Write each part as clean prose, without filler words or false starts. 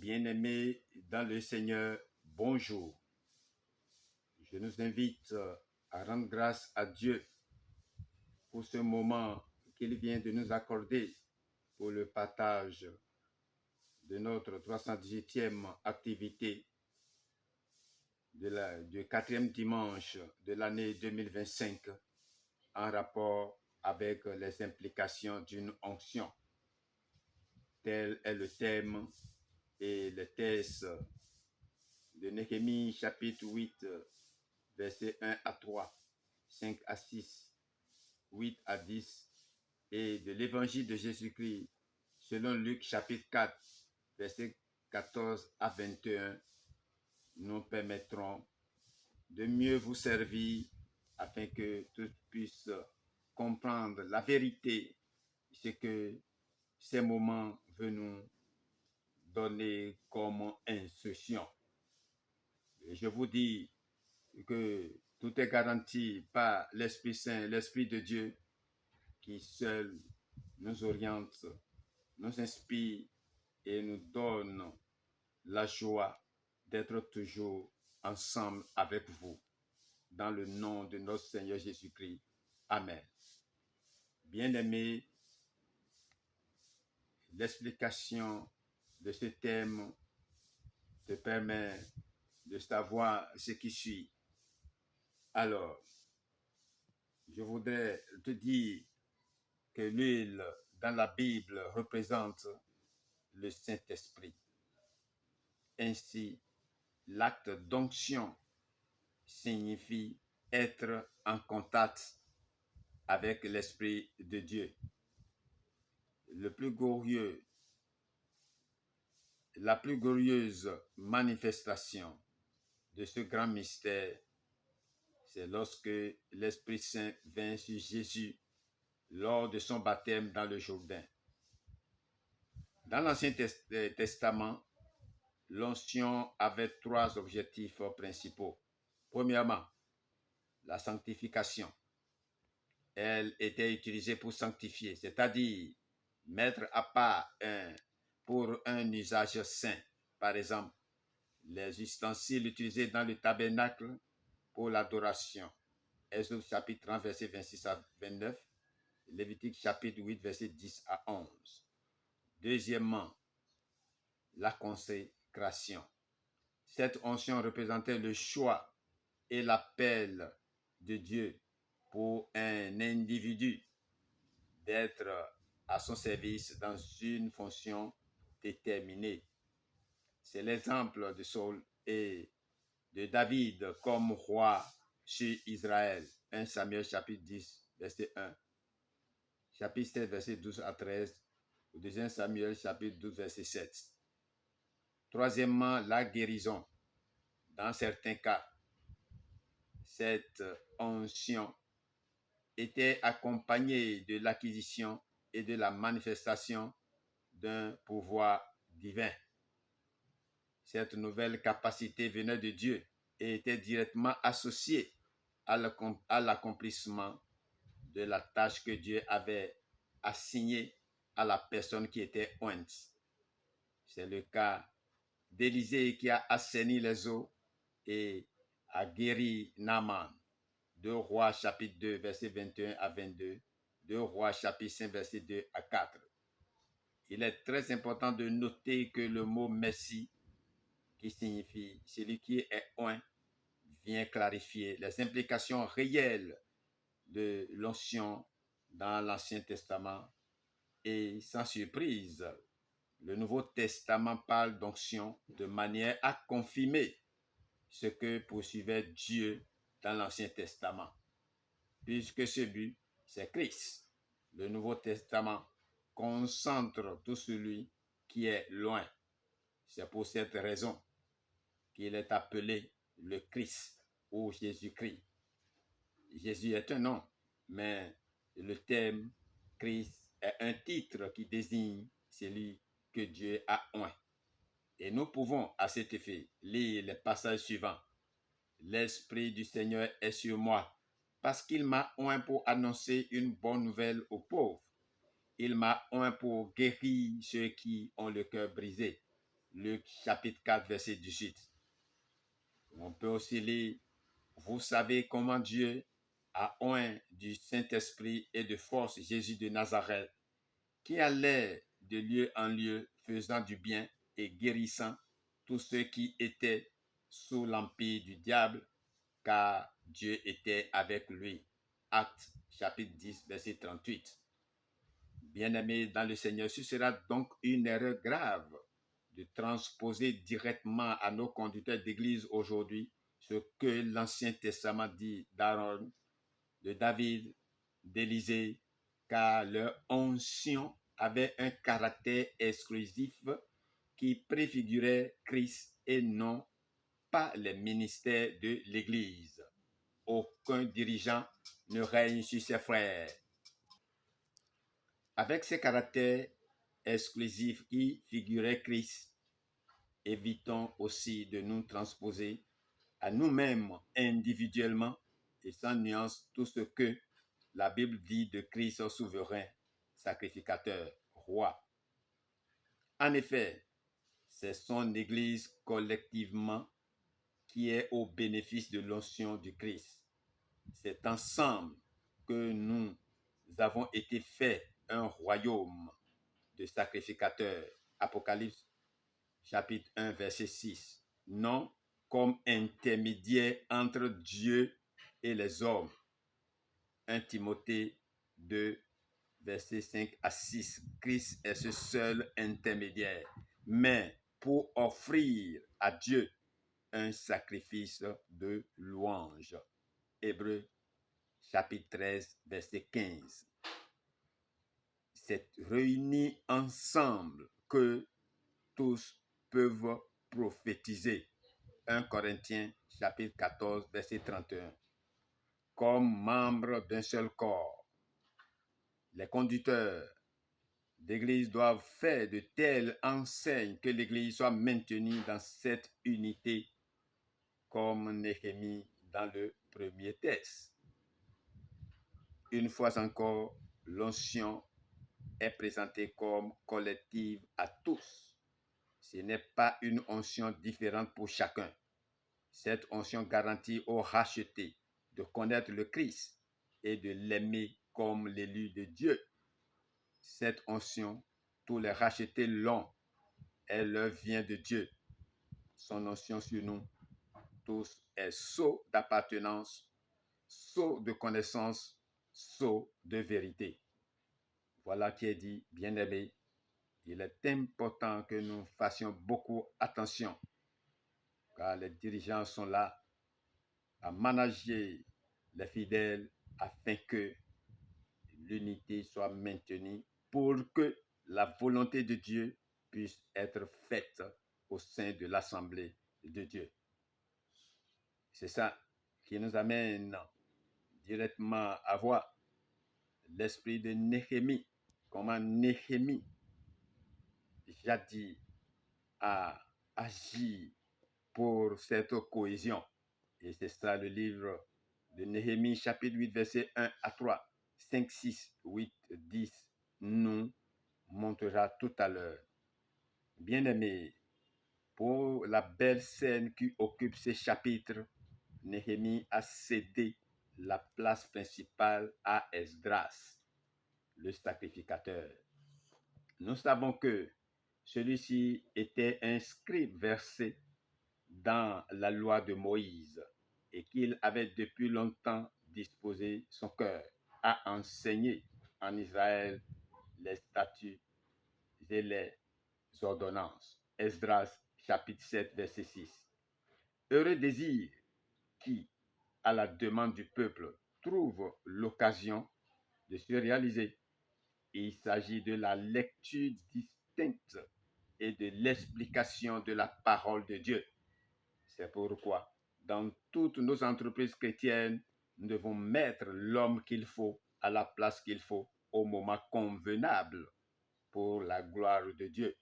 Bien-aimés dans le Seigneur, bonjour. Je nous invite à rendre grâce à Dieu pour ce moment qu'il vient de nous accorder pour le partage de notre 318e activité du quatrième dimanche de l'année 2025 en rapport avec les implications d'une onction. Tel est le thème et le texte de Néhémie chapitre 8, versets 1 à 3, 5 à 6, 8 à 10, et de l'évangile de Jésus-Christ selon Luc chapitre 4, versets 14 à 21, nous permettront de mieux vous servir afin que tous puissent comprendre la vérité, ce que ces moments veulent nous donner comme instruction. Et je vous dis que tout est garanti par l'Esprit Saint, l'Esprit de Dieu, qui seul nous oriente, nous inspire et nous donne la joie d'être toujours ensemble avec vous. Dans le nom de notre Seigneur Jésus-Christ. Amen. Bien-aimés, l'explication de ce thème te permet de savoir ce qui suit. Alors, je voudrais te dire que l'huile dans la Bible représente le Saint-Esprit. Ainsi, l'acte d'onction signifie être en contact avec l'Esprit de Dieu. La plus glorieuse manifestation de ce grand mystère, c'est lorsque l'Esprit Saint vint sur Jésus lors de son baptême dans le Jourdain. Dans l'Ancien Testament, l'onction avait 3 objectifs principaux. Premièrement, la sanctification. Elle était utilisée pour sanctifier, c'est-à-dire mettre à part pour un usage saint. Par exemple, les ustensiles utilisés dans le tabernacle pour l'adoration. Exode chapitre 30, verset 26 à 29. Lévitique chapitre 8, verset 10 à 11. Deuxièmement, la consécration. Cette onction représentait le choix et l'appel de Dieu pour un individu d'être à son service dans une fonction déterminée. C'est l'exemple de Saul et de David comme roi sur Israël. 1 Samuel chapitre 10, verset 1. Chapitre 7, verset 12 à 13. 2 Samuel chapitre 12, verset 7. Troisièmement, la guérison. Dans certains cas, cette onction était accompagnée de l'acquisition et de la manifestation d'un pouvoir divin. Cette nouvelle capacité venait de Dieu et était directement associée à l'accomplissement de la tâche que Dieu avait assignée à la personne qui était ointe. C'est le cas d'Élisée qui a assaini les eaux et a guéri Naaman. 2 Rois chapitre 2 verset 21 à 22. 2 Rois chapitre 5 verset 2 à 4. Il est très important de noter que le mot Messie, qui signifie celui qui est oint, vient clarifier les implications réelles de l'onction dans l'Ancien Testament. Et sans surprise, le Nouveau Testament parle d'onction de manière à confirmer ce que poursuivait Dieu dans l'Ancien Testament. Puisque ce but, c'est Christ. Le Nouveau Testament concentre tout celui qui est loin. C'est pour cette raison qu'il est appelé le Christ ou Jésus-Christ. Jésus est un nom, mais le terme Christ est un titre qui désigne celui que Dieu a oint. Et nous pouvons à cet effet lire les passages suivants. L'Esprit du Seigneur est sur moi, parce qu'il m'a oint pour annoncer une bonne nouvelle aux pauvres. Il m'a oint pour guérir ceux qui ont le cœur brisé, Luc chapitre 4, verset 18. On peut aussi lire, vous savez comment Dieu a oint du Saint-Esprit et de force Jésus de Nazareth, qui allait de lieu en lieu, faisant du bien et guérissant tous ceux qui étaient sous l'empire du diable, car Dieu était avec lui. Actes chapitre 10, verset 38. Bien-aimés dans le Seigneur, ce sera donc une erreur grave de transposer directement à nos conducteurs d'église aujourd'hui ce que l'Ancien Testament dit d'Aaron, de David, d'Élisée, car leur onction avait un caractère exclusif qui préfigurait Christ et non pas les ministères de l'Église. Aucun dirigeant ne règne sur ses frères. Avec ces caractères exclusifs qui figuraient Christ, évitons aussi de nous transposer à nous-mêmes individuellement et sans nuance tout ce que la Bible dit de Christ souverain, sacrificateur, roi. En effet, c'est son Église collectivement qui est au bénéfice de l'onction du Christ. C'est ensemble que nous avons été faits un royaume de sacrificateurs. Apocalypse chapitre 1, verset 6. Non comme intermédiaire entre Dieu et les hommes. 1 Timothée 2, verset 5 à 6. Christ est ce seul intermédiaire, mais pour offrir à Dieu un sacrifice de louange. Hébreux chapitre 13, verset 15. C'est réunis ensemble que tous peuvent prophétiser. 1 Corinthiens chapitre 14, verset 31. Comme membres d'un seul corps, les conducteurs d'église doivent faire de telles enseignes que l'église soit maintenue dans cette unité, comme Néhémie dans le premier texte. Une fois encore, l'onction est présentée comme collective à tous. Ce n'est pas une onction différente pour chacun. Cette onction garantit aux rachetés de connaître le Christ et de l'aimer comme l'élu de Dieu. Cette onction, tous les rachetés l'ont. Elle leur vient de Dieu. Son onction sur nous tous est sceau d'appartenance, sceau de connaissance, sceau de vérité. Voilà qui est dit, bien-aimés. Il est important que nous fassions beaucoup attention, car les dirigeants sont là à manager les fidèles afin que l'unité soit maintenue pour que la volonté de Dieu puisse être faite au sein de l'Assemblée de Dieu. C'est ça qui nous amène directement à voir l'esprit de Néhémie, comment Néhémie, jadis, a agi pour cette cohésion. Et c'est ça le livre de Néhémie, chapitre 8, versets 1 à 3, 5, 6, 8, 10, nous montrera tout à l'heure. Bien-aimés, pour la belle scène qui occupe ces chapitres, Néhémie a cédé la place principale à Esdras, le sacrificateur. Nous savons que celui-ci était un scribe versé dans la loi de Moïse et qu'il avait depuis longtemps disposé son cœur à enseigner en Israël les statuts et les ordonnances. Esdras chapitre 7 verset 6. Heureux désir qui, à la demande du peuple, trouve l'occasion de se réaliser. Il s'agit de la lecture distincte et de l'explication de la parole de Dieu. C'est pourquoi, dans toutes nos entreprises chrétiennes, nous devons mettre l'homme qu'il faut à la place qu'il faut au moment convenable pour la gloire de Dieu.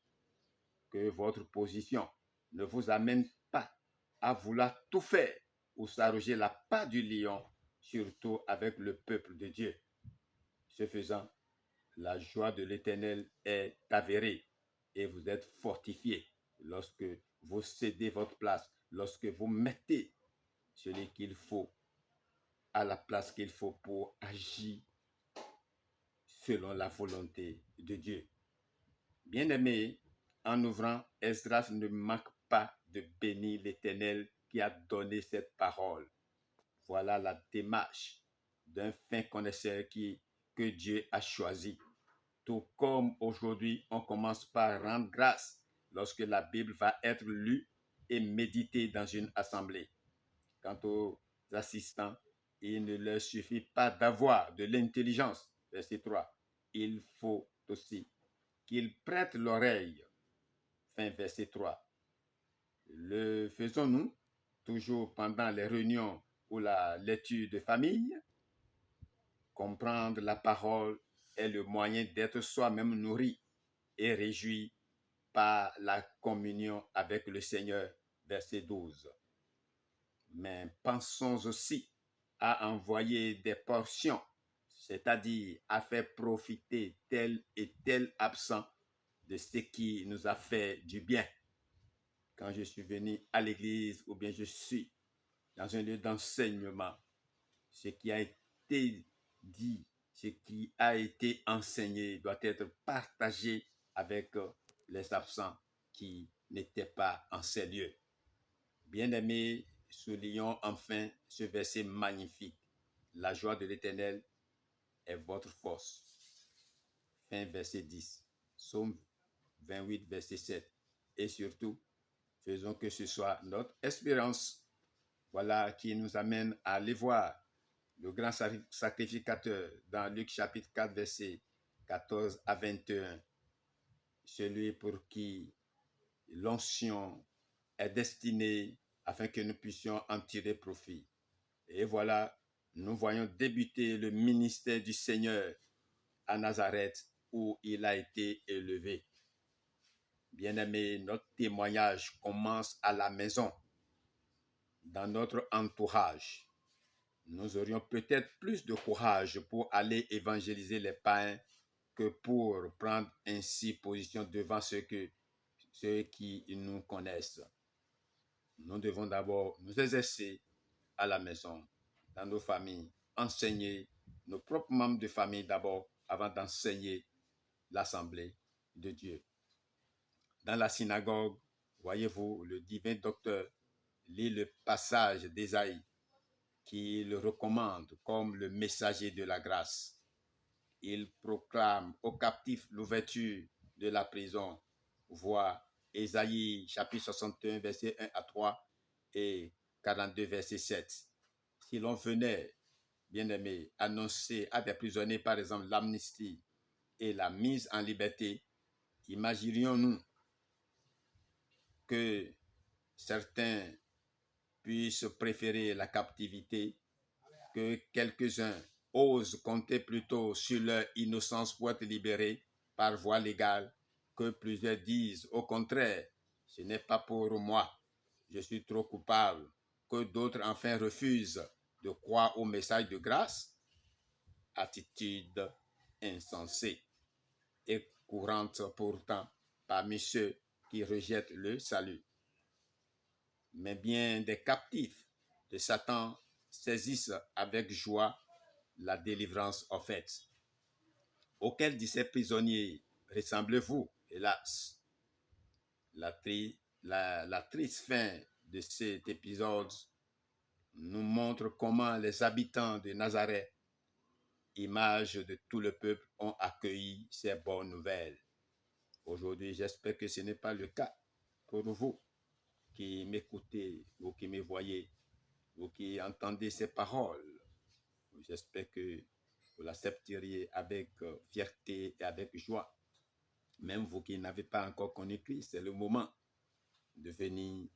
Que votre position ne vous amène pas à vouloir tout faire ou s'arroger la part du lion, surtout avec le peuple de Dieu. Ce faisant, la joie de l'Éternel est avérée et vous êtes fortifiés. lorsque vous cédez votre place, lorsque vous mettez celui qu'il faut à la place qu'il faut pour agir selon la volonté de Dieu. Bien-aimés, en ouvrant, Esdras ne manque pas de bénir l'Éternel qui a donné cette parole. Voilà la démarche d'un fin connaisseur que Dieu a choisi. Tout comme aujourd'hui, on commence par rendre grâce lorsque la Bible va être lue et méditée dans une assemblée. Quant aux assistants, il ne leur suffit pas d'avoir de l'intelligence. Verset 3. Il faut aussi qu'ils prêtent l'oreille. Fin verset 3. Le faisons-nous toujours pendant les réunions ou la lecture de famille? Comprendre la parole est le moyen d'être soi-même nourri et réjoui par la communion avec le Seigneur. Verset 12. Mais pensons aussi à envoyer des portions, c'est-à-dire à faire profiter tel et tel absent de ce qui nous a fait du bien. Quand je suis venu à l'église ou bien je suis dans un lieu d'enseignement, ce qui a été dit, ce qui a été enseigné doit être partagé avec les absents qui n'étaient pas en ces lieux. Bien-aimés, soulignons enfin ce verset magnifique. La joie de l'Éternel est votre force. Fin verset 10. Psaume 28, verset 7. Et surtout, faisons que ce soit notre espérance. Voilà qui nous amène à aller voir le grand sacrificateur dans Luc chapitre 4, verset 14 à 21. Celui pour qui l'onction est destinée afin que nous puissions en tirer profit. Et voilà, nous voyons débuter le ministère du Seigneur à Nazareth où il a été élevé. Bien-aimés, notre témoignage commence à la maison, dans notre entourage. Nous aurions peut-être plus de courage pour aller évangéliser les païens que pour prendre ainsi position devant ceux qui nous connaissent. Nous devons d'abord nous exercer à la maison, dans nos familles, enseigner nos propres membres de famille d'abord avant d'enseigner l'assemblée de Dieu. Dans la synagogue, voyez-vous, le divin docteur lit le passage d'Ésaïe qui le recommande comme le messager de la grâce. Il proclame aux captifs l'ouverture de la prison. Voix Ésaïe chapitre 61, verset 1 à 3 et 42, verset 7. Si l'on venait, bien-aimé, annoncer à des prisonniers, par exemple, l'amnistie et la mise en liberté, imaginions-nous que certains puissent préférer la captivité, que quelques-uns osent compter plutôt sur leur innocence pour être libérés par voie légale, que plusieurs disent au contraire, ce n'est pas pour moi, je suis trop coupable, que d'autres enfin refusent de croire au message de grâce, attitude insensée et courante pourtant parmi ceux qui rejettent le salut. Mais bien des captifs de Satan saisissent avec joie la délivrance offerte. Auquel de ces prisonniers ressemblez-vous, hélas? La triste fin de cet épisode nous montre comment les habitants de Nazareth, image de tout le peuple, ont accueilli ces bonnes nouvelles. Aujourd'hui, j'espère que ce n'est pas le cas pour vous qui m'écoutez, vous qui me voyez, vous qui entendez ces paroles. J'espère que vous l'accepteriez avec fierté et avec joie. Même vous qui n'avez pas encore connu Christ, c'est le moment de venir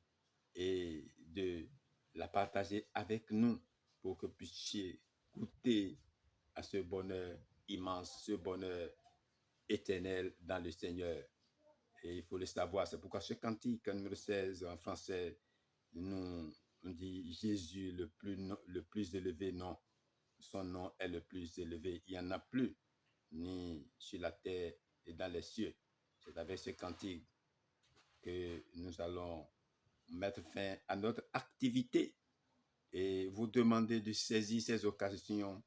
et de la partager avec nous pour que vous puissiez goûter à ce bonheur immense, ce bonheur éternel dans le Seigneur. Et il faut le savoir. C'est pourquoi ce cantique numéro 16 en français nous dit Jésus le plus élevé, non. Son nom est le plus élevé. Il n'y en a plus, ni sur la terre et dans les cieux. C'est avec ce cantique que nous nous allons mettre fin à notre activité et vous demander de saisir ces occasions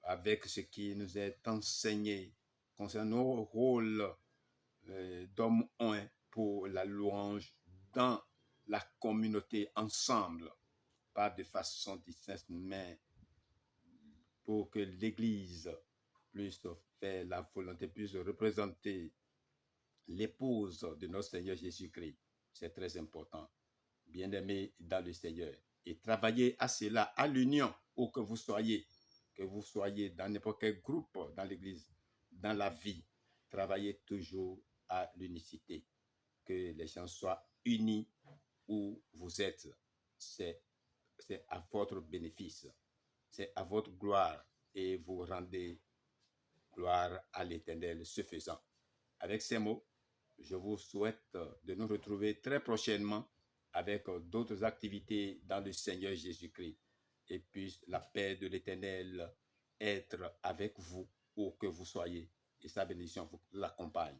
avec ce qui nous est enseigné concernant nos rôles d'hommes un pour la louange dans la communauté ensemble, pas de façon distincte, mais pour que l'Église puisse faire la volonté, puisse représenter l'épouse de notre Seigneur Jésus-Christ. C'est très important. Bien-aimés dans le Seigneur. Et travaillez à cela, à l'union, où que vous soyez dans n'importe quel groupe dans l'Église, dans la vie. Travaillez toujours à l'unicité. Que les gens soient unis où vous êtes. C'est à votre bénéfice. C'est à votre gloire. Et vous rendez gloire à l'Éternel, ce faisant. Avec ces mots, je vous souhaite de nous retrouver très prochainement avec d'autres activités dans le Seigneur Jésus-Christ. Et puisse la paix de l'Éternel être avec vous où que vous soyez. Et sa bénédiction vous l'accompagne.